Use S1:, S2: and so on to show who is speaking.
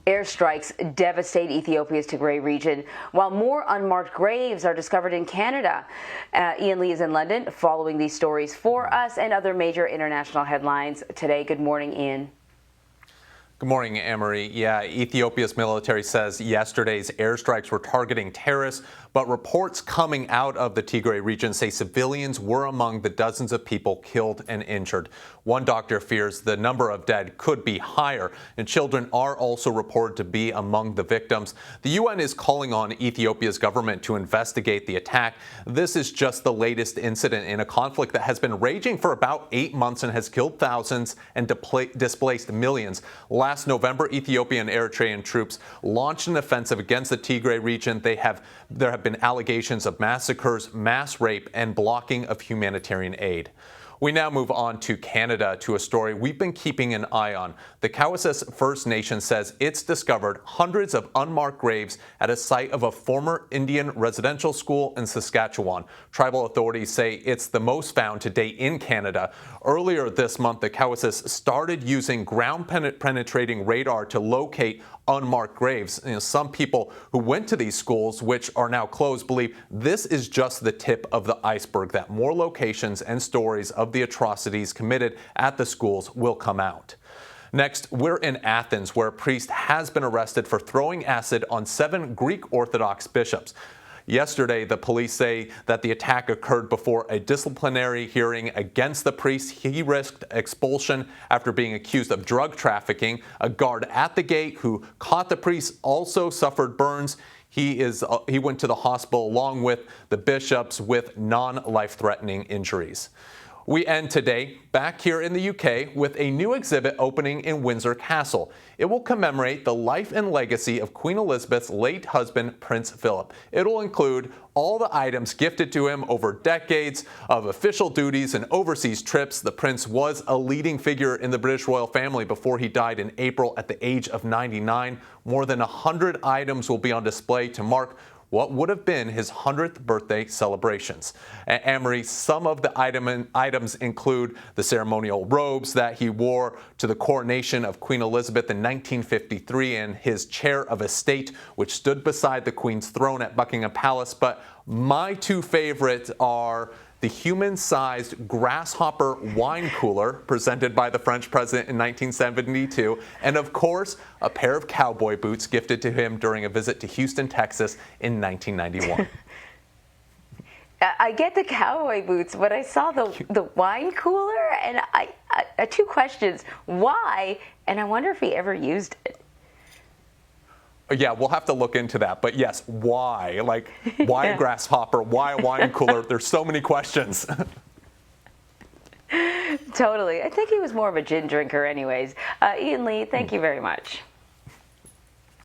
S1: Airstrikes devastate Ethiopia's Tigray region, while more unmarked graves are discovered in Canada. Ian Lee is in London following these stories for us and other major international headlines today. Good morning, Ian.
S2: Good morning, Amory. Yeah, Ethiopia's military says yesterday's airstrikes were targeting terrorists, but reports coming out of the Tigray region say civilians were among the dozens of people killed and injured. One doctor fears the number of dead could be higher, and children are also reported to be among the victims. The UN is calling on Ethiopia's government to investigate the attack. This is just the latest incident in a conflict that has been raging for about 8 months and has killed thousands and displaced millions. Last November, Ethiopian and Eritrean troops launched an offensive against the Tigray region. There have been allegations of massacres, mass rape, and blocking of humanitarian aid. We now move on to Canada, to a story we've been keeping an eye on. The Cowessess First Nation says it's discovered hundreds of unmarked graves at a site of a former Indian residential school in Saskatchewan. Tribal authorities say it's the most found to date in Canada. Earlier this month, the Cowessess started using ground-penetrating radar to locate unmarked graves. Some people who went to these schools, which are now closed, believe this is just the tip of the iceberg, that more locations and stories of the atrocities committed at the schools will come out. Next, we're in Athens, where a priest has been arrested for throwing acid on 7 Greek Orthodox bishops. Yesterday, the police say that the attack occurred before a disciplinary hearing against the priest. He risked expulsion after being accused of drug trafficking. A guard at the gate who caught the priest also suffered burns. He went to the hospital along with the bishops with non-life-threatening injuries. We end today back here in the UK with a new exhibit opening in Windsor Castle. It will commemorate the life and legacy of Queen Elizabeth's late husband, Prince Philip. It'll include all the items gifted to him over decades of official duties and overseas trips. The prince was a leading figure in the British royal family before he died in April at the age of 99. More than 100 items will be on display to mark what would have been his 100th birthday celebrations. At Amory, some of the items include the ceremonial robes that he wore to the coronation of Queen Elizabeth in 1953 and his chair of estate, which stood beside the Queen's throne at Buckingham Palace. But my 2 favorites are the human-sized grasshopper wine cooler presented by the French president in 1972, and of course, a pair of cowboy boots gifted to him during a visit to Houston, Texas in 1991.
S1: I get the cowboy boots, but I saw the wine cooler, and I 2 questions. Why? And I wonder if he ever used it.
S2: Yeah, we'll have to look into that. But yes, why? Like, why a grasshopper? Why a wine cooler? There's so many questions.
S1: Totally. I think he was more of a gin drinker anyways. Ian Lee, thank you very much.